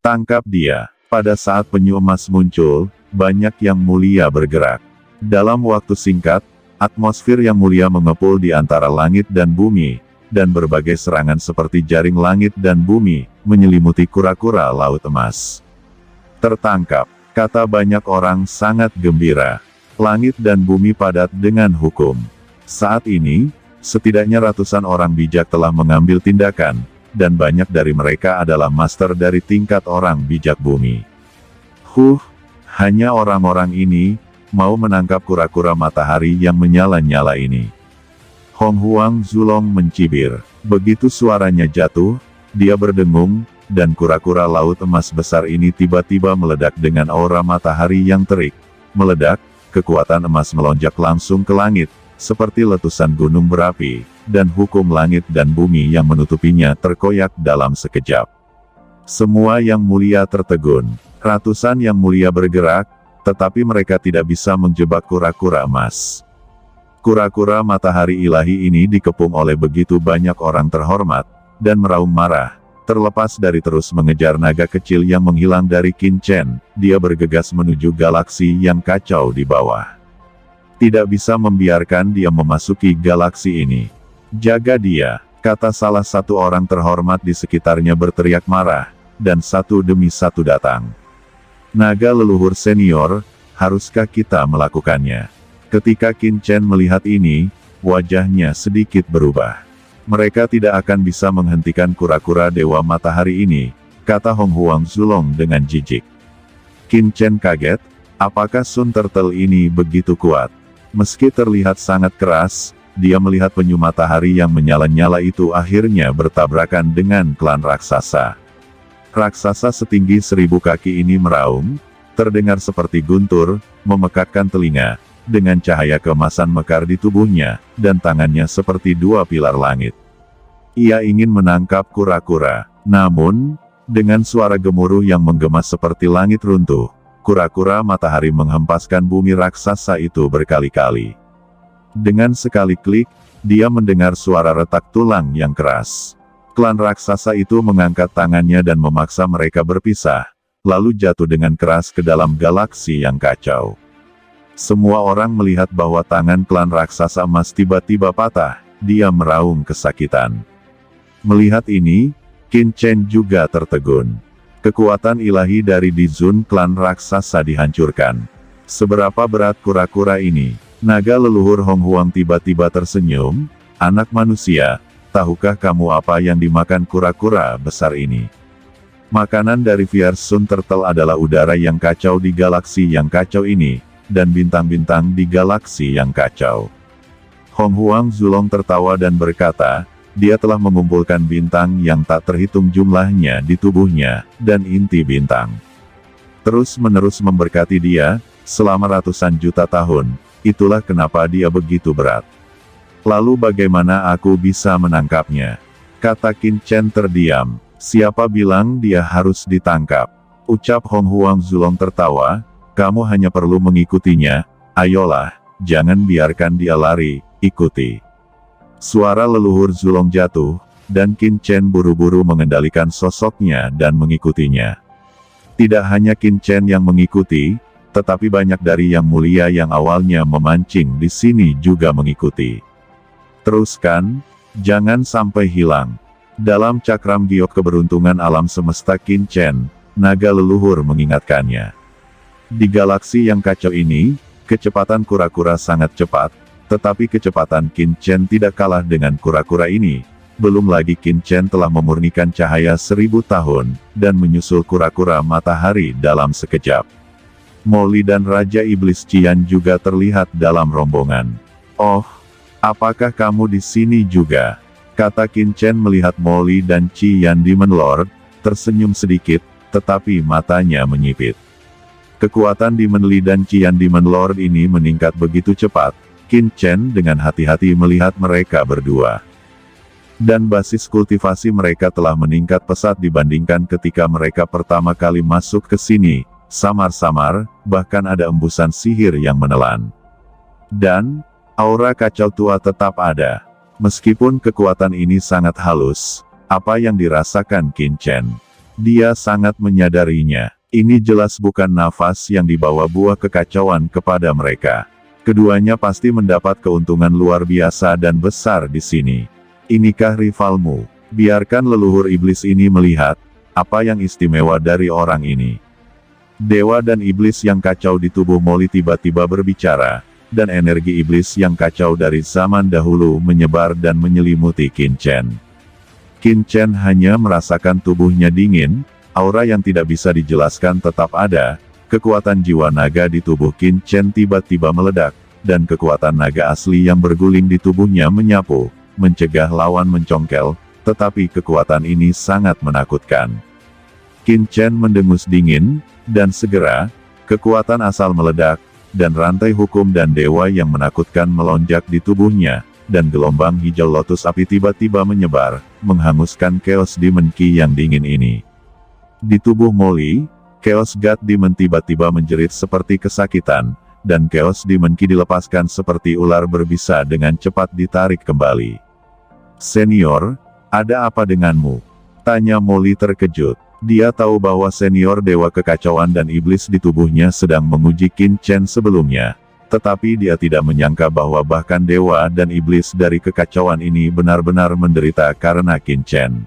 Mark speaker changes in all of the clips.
Speaker 1: Tangkap dia. Pada saat penyu emas muncul, banyak yang mulia bergerak. Dalam waktu singkat, atmosfer yang mulia mengepul di antara langit dan bumi, dan berbagai serangan seperti jaring langit dan bumi, menyelimuti kura-kura laut emas. Tertangkap, kata banyak orang sangat gembira. Langit dan bumi padat dengan hukum. Saat ini, setidaknya ratusan orang bijak telah mengambil tindakan, dan banyak dari mereka adalah master dari tingkat orang bijak bumi. Hanya orang-orang ini mau menangkap kura-kura matahari yang menyala-nyala ini. Hong Huang Zulong mencibir. Begitu suaranya jatuh, dia berdengung, dan kura-kura laut emas besar ini tiba-tiba meledak dengan aura matahari yang terik. Meledak, kekuatan emas melonjak langsung ke langit, seperti letusan gunung berapi, dan hukum langit dan bumi yang menutupinya terkoyak dalam sekejap. Semua yang mulia tertegun. Ratusan yang mulia bergerak, tetapi mereka tidak bisa menjebak kura-kura emas. Kura-kura matahari ilahi ini dikepung oleh begitu banyak orang terhormat, dan meraung marah. Terlepas dari terus mengejar naga kecil yang menghilang dari Qin Chen, dia bergegas menuju galaksi yang kacau di bawah. Tidak bisa membiarkan dia memasuki galaksi ini. Jaga dia, kata salah satu orang terhormat di sekitarnya berteriak marah, dan satu demi satu datang. Naga leluhur senior, haruskah kita melakukannya? Ketika Qin Chen melihat ini, wajahnya sedikit berubah. Mereka tidak akan bisa menghentikan kura-kura dewa matahari ini, kata Hong Huang Zulong dengan jijik. Qin Chen kaget, apakah Sun Turtle ini begitu kuat? Meski terlihat sangat keras, dia melihat penyu matahari yang menyala-nyala itu akhirnya bertabrakan dengan klan raksasa. Raksasa setinggi 1000 kaki ini meraung, terdengar seperti guntur, memekakkan telinga, dengan cahaya keemasan mekar di tubuhnya, dan tangannya seperti dua pilar langit. Ia ingin menangkap kura-kura, namun, dengan suara gemuruh yang menggema seperti langit runtuh, kura-kura matahari menghempaskan bumi raksasa itu berkali-kali. Dengan sekali klik, dia mendengar suara retak tulang yang keras. Klan raksasa itu mengangkat tangannya dan memaksa mereka berpisah, lalu jatuh dengan keras ke dalam galaksi yang kacau. Semua orang melihat bahwa tangan klan raksasa emas tiba-tiba patah, dia meraung kesakitan. Melihat ini, Qin Chen juga tertegun. Kekuatan ilahi dari Dizun klan raksasa dihancurkan. Seberapa berat kura-kura ini? Naga leluhur Hong Huang tiba-tiba tersenyum, anak manusia, tahukah kamu apa yang dimakan kura-kura besar ini? Makanan dari Fierce Sun Turtle adalah udara yang kacau di galaksi yang kacau ini, dan bintang-bintang di galaksi yang kacau. Hong Huang Zulong tertawa dan berkata, dia telah mengumpulkan bintang yang tak terhitung jumlahnya di tubuhnya, dan inti bintang. Terus-menerus memberkati dia, selama ratusan juta tahun, itulah kenapa dia begitu berat. Lalu bagaimana aku bisa menangkapnya? Kata Qin Chen terdiam, siapa bilang dia harus ditangkap? Ucap Hong Huang Zulong tertawa, kamu hanya perlu mengikutinya, ayolah, jangan biarkan dia lari, ikuti. Suara leluhur Zulong jatuh, dan Qin Chen buru-buru mengendalikan sosoknya dan mengikutinya. Tidak hanya Qin Chen yang mengikuti, tetapi banyak dari yang mulia yang awalnya memancing di sini juga mengikuti. Teruskan, jangan sampai hilang. Dalam cakram giok keberuntungan alam semesta Qin Chen, naga leluhur mengingatkannya. Di galaksi yang kacau ini, kecepatan kura-kura sangat cepat, tetapi kecepatan Qin Chen tidak kalah dengan kura-kura ini. Belum lagi Qin Chen telah memurnikan cahaya 1000 tahun, dan menyusul kura-kura matahari dalam sekejap. Molly dan Raja Iblis Qian juga terlihat dalam rombongan. Oh, apakah kamu di sini juga? Kata Qin Chen melihat Molly dan Qian Demon Lord, tersenyum sedikit, tetapi matanya menyipit. Kekuatan Demon Li dan Qian Demon Lord ini meningkat begitu cepat, Qin Chen dengan hati-hati melihat mereka berdua. Dan basis kultivasi mereka telah meningkat pesat dibandingkan ketika mereka pertama kali masuk ke sini, samar-samar, bahkan ada embusan sihir yang menelan. Dan, aura kacau tua tetap ada. Meskipun kekuatan ini sangat halus, apa yang dirasakan Qin Chen? Dia sangat menyadarinya. Ini jelas bukan nafas yang dibawa buah kekacauan kepada mereka. Keduanya pasti mendapat keuntungan luar biasa dan besar di sini. Inikah rivalmu? Biarkan leluhur iblis ini melihat apa yang istimewa dari orang ini. Dewa dan iblis yang kacau di tubuh Molly tiba-tiba berbicara, dan energi iblis yang kacau dari zaman dahulu menyebar dan menyelimuti Qin Chen. Qin Chen hanya merasakan tubuhnya dingin, aura yang tidak bisa dijelaskan tetap ada, kekuatan jiwa naga di tubuh Qin Chen tiba-tiba meledak, dan kekuatan naga asli yang berguling di tubuhnya menyapu, mencegah lawan mencongkel, tetapi kekuatan ini sangat menakutkan. Qin Chen mendengus dingin, dan segera, kekuatan asal meledak, dan rantai hukum dan dewa yang menakutkan melonjak di tubuhnya, dan gelombang hijau lotus api tiba-tiba menyebar, menghanguskan Chaos Demon Ki yang dingin ini. Di tubuh Molly, Chaos God Demon tiba-tiba menjerit seperti kesakitan, dan Chaos Demon Ki dilepaskan seperti ular berbisa dengan cepat ditarik kembali. "Senior, ada apa denganmu?" tanya Molly terkejut. Dia tahu bahwa senior dewa kekacauan dan iblis di tubuhnya sedang menguji Qin Chen sebelumnya, tetapi dia tidak menyangka bahwa bahkan dewa dan iblis dari kekacauan ini benar-benar menderita karena Qin Chen.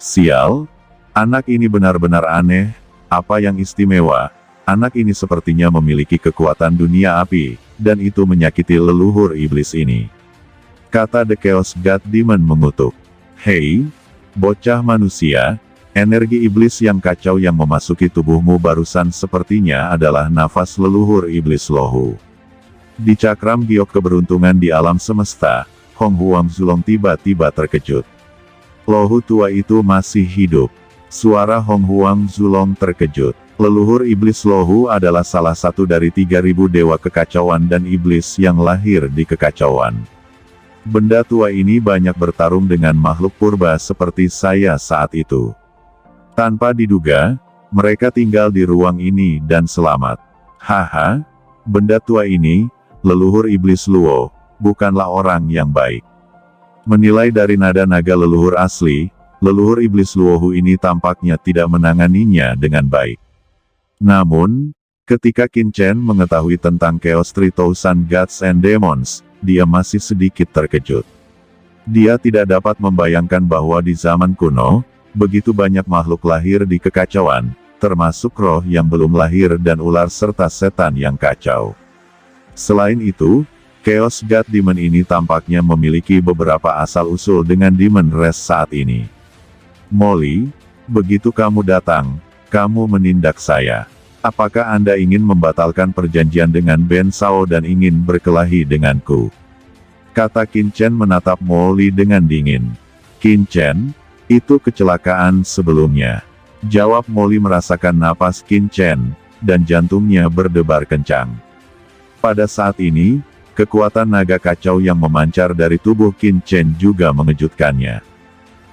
Speaker 1: Sial, anak ini benar-benar aneh, apa yang istimewa, anak ini sepertinya memiliki kekuatan dunia api, dan itu menyakiti leluhur iblis ini. Kata The Chaos God Demon mengutuk. "Hei, bocah manusia, energi iblis yang kacau yang memasuki tubuhmu barusan sepertinya adalah nafas leluhur iblis Lohu." Di cakram giok keberuntungan di alam semesta, Hong Huang Zulong tiba-tiba terkejut. Lohu tua itu masih hidup. Suara Hong Huang Zulong terkejut. Leluhur iblis Lohu adalah salah satu dari 3.000 dewa kekacauan dan iblis yang lahir di kekacauan. Benda tua ini banyak bertarung dengan makhluk purba seperti saya saat itu. Tanpa diduga, mereka tinggal di ruang ini dan selamat. Haha, benda tua ini, leluhur iblis Luo, bukanlah orang yang baik. Menilai dari nada naga leluhur asli, leluhur iblis Luohu ini tampaknya tidak menanganinya dengan baik. Namun, ketika Qin Chen mengetahui tentang Chaos 3000 Gods and Demons, dia masih sedikit terkejut. Dia tidak dapat membayangkan bahwa di zaman kuno, begitu banyak makhluk lahir di kekacauan, termasuk roh yang belum lahir dan ular serta setan yang kacau. Selain itu, Chaos God Demon ini tampaknya memiliki beberapa asal-usul dengan Demon Race saat ini. "Molly, begitu kamu datang, kamu menindak saya. Apakah Anda ingin membatalkan perjanjian dengan Ben Sao dan ingin berkelahi denganku?" Kata Qin Chen menatap Molly dengan dingin. "Qin Chen, itu kecelakaan sebelumnya," jawab Molly merasakan napas Qin Chen, dan jantungnya berdebar kencang. Pada saat ini, kekuatan naga kacau yang memancar dari tubuh Qin Chen juga mengejutkannya.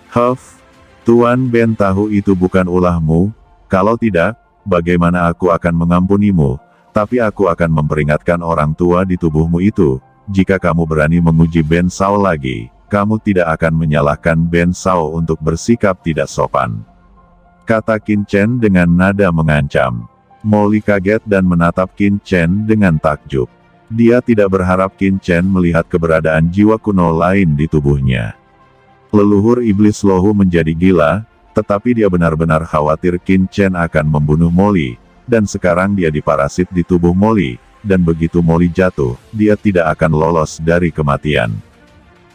Speaker 1: "Huff, Tuan Ben tahu itu bukan ulahmu, kalau tidak, bagaimana aku akan mengampunimu, tapi aku akan memperingatkan orang tua di tubuhmu itu, jika kamu berani menguji Ben Sao lagi, kamu tidak akan menyalahkan Ben Sao untuk bersikap tidak sopan," kata Qin Chen dengan nada mengancam. Molly kaget dan menatap Qin Chen dengan takjub. Dia tidak berharap Qin Chen melihat keberadaan jiwa kuno lain di tubuhnya. Leluhur iblis Lohu menjadi gila, tetapi dia benar-benar khawatir Qin Chen akan membunuh Molly, dan sekarang dia diparasit di tubuh Molly, dan begitu Molly jatuh, dia tidak akan lolos dari kematian.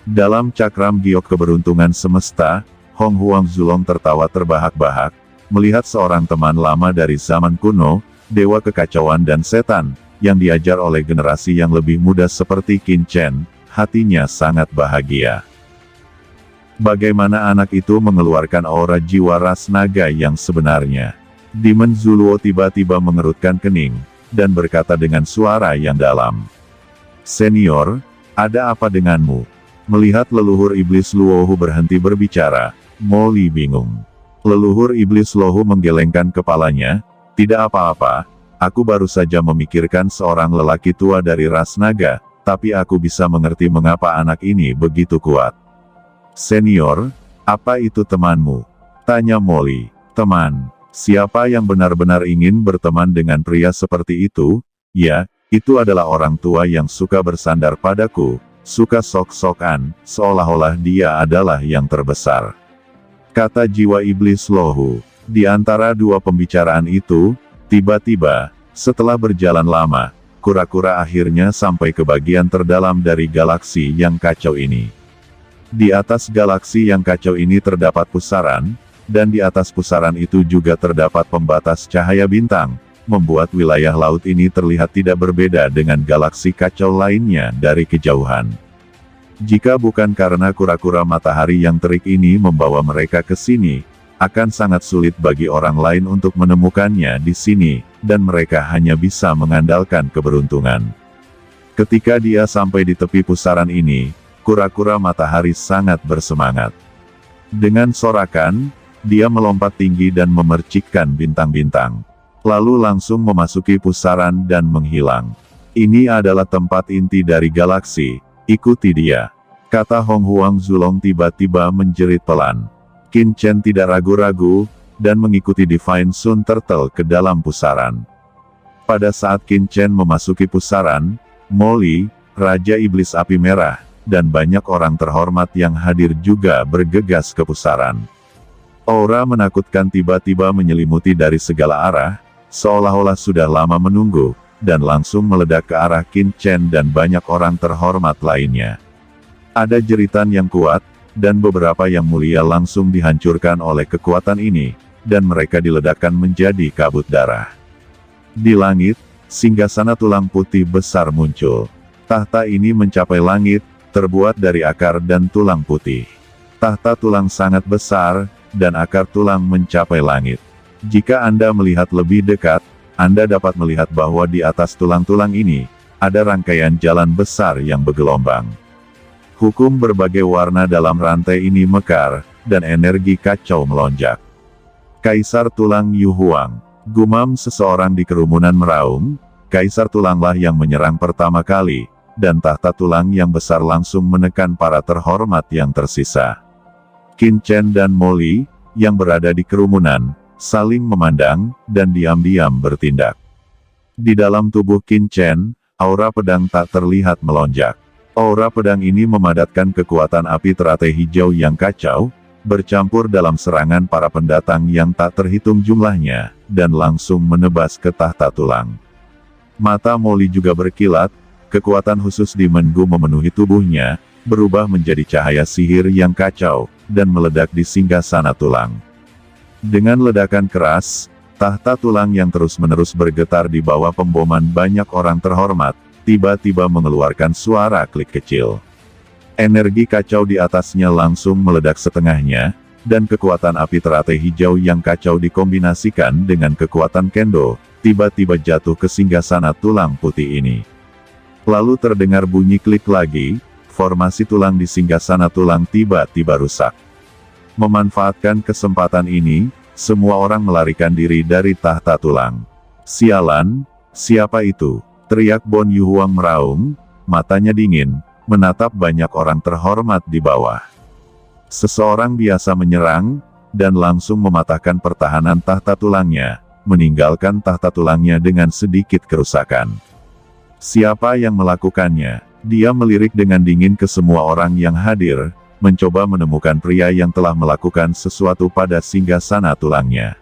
Speaker 1: Dalam cakram giok keberuntungan semesta, Hong Huang Zulong tertawa terbahak-bahak, melihat seorang teman lama dari zaman kuno, dewa kekacauan dan setan, yang diajar oleh generasi yang lebih muda seperti Qin Chen, hatinya sangat bahagia. Bagaimana anak itu mengeluarkan aura jiwa ras naga yang sebenarnya? Demon Zuluo tiba-tiba mengerutkan kening, dan berkata dengan suara yang dalam. "Senior, ada apa denganmu?" Melihat leluhur iblis Luohu berhenti berbicara, Molly bingung. Leluhur iblis Lohu menggelengkan kepalanya, "Tidak apa-apa, aku baru saja memikirkan seorang lelaki tua dari ras naga, tapi aku bisa mengerti mengapa anak ini begitu kuat." "Senior, apa itu temanmu?" tanya Molly. Teman, siapa yang benar-benar ingin berteman dengan pria seperti itu? Ya, itu adalah orang tua yang suka bersandar padaku, suka sok-sokan, seolah-olah dia adalah yang terbesar. Kata jiwa iblis lohu. Di antara dua pembicaraan itu, tiba-tiba, setelah berjalan lama, kura-kura akhirnya sampai ke bagian terdalam dari galaksi yang kacau ini. Di atas galaksi yang kacau ini terdapat pusaran, dan di atas pusaran itu juga terdapat pembatas cahaya bintang, membuat wilayah laut ini terlihat tidak berbeda dengan galaksi kacau lainnya dari kejauhan. Jika bukan karena kura-kura matahari yang terik ini membawa mereka ke sini, akan sangat sulit bagi orang lain untuk menemukannya di sini, dan mereka hanya bisa mengandalkan keberuntungan. Ketika dia sampai di tepi pusaran ini, kura-kura matahari sangat bersemangat. Dengan sorakan, dia melompat tinggi dan memercikkan bintang-bintang. Lalu langsung memasuki pusaran dan menghilang. Ini adalah tempat inti dari galaksi, ikuti dia. Kata Hong Huang Zulong tiba-tiba menjerit pelan. Qin Chen tidak ragu-ragu, dan mengikuti Divine Sun Turtle ke dalam pusaran. Pada saat Qin Chen memasuki pusaran, Molly, Raja Iblis Api Merah, dan banyak orang terhormat yang hadir juga bergegas ke pusaran. Aura menakutkan tiba-tiba menyelimuti dari segala arah, seolah-olah sudah lama menunggu, dan langsung meledak ke arah Qin Chen dan banyak orang terhormat lainnya. Ada jeritan yang kuat, dan beberapa yang mulia langsung dihancurkan oleh kekuatan ini, dan mereka diledakkan menjadi kabut darah. Di langit, singgasana tulang putih besar muncul. Tahta ini mencapai langit, terbuat dari akar dan tulang putih. Tahta tulang sangat besar, dan akar tulang mencapai langit. Jika Anda melihat lebih dekat, Anda dapat melihat bahwa di atas tulang-tulang ini, ada rangkaian jalan besar yang bergelombang. Hukum berbagai warna dalam rantai ini mekar, dan energi kacau melonjak. Kaisar Tulang Yu Huang, gumam seseorang di kerumunan meraung, Kaisar Tulanglah yang menyerang pertama kali, dan tahta tulang yang besar langsung menekan para terhormat yang tersisa. Qin Chen dan Molly, yang berada di kerumunan, saling memandang, dan diam-diam bertindak. Di dalam tubuh Qin Chen, aura pedang tak terlihat melonjak. Aura pedang ini memadatkan kekuatan api teratai hijau yang kacau, bercampur dalam serangan para pendatang yang tak terhitung jumlahnya, dan langsung menebas ke tahta tulang. Mata Molly juga berkilat, kekuatan khusus di Mengu memenuhi tubuhnya, berubah menjadi cahaya sihir yang kacau, dan meledak di singgasana tulang. Dengan ledakan keras, tahta tulang yang terus-menerus bergetar di bawah pemboman banyak orang terhormat, tiba-tiba mengeluarkan suara klik kecil. Energi kacau di atasnya langsung meledak setengahnya, dan kekuatan api teratai hijau yang kacau dikombinasikan dengan kekuatan kendo, tiba-tiba jatuh ke singgasana tulang putih ini. Lalu terdengar bunyi klik lagi, formasi tulang di singgasana tulang tiba-tiba rusak. Memanfaatkan kesempatan ini, semua orang melarikan diri dari tahta tulang. Sialan, siapa itu? Teriak Bon Yu Huang meraung, matanya dingin, menatap banyak orang terhormat di bawah. Seseorang biasa menyerang, dan langsung mematahkan pertahanan tahta tulangnya, meninggalkan tahta tulangnya dengan sedikit kerusakan. Siapa yang melakukannya? Dia melirik dengan dingin ke semua orang yang hadir, mencoba menemukan pria yang telah melakukan sesuatu pada singgasana tulangnya.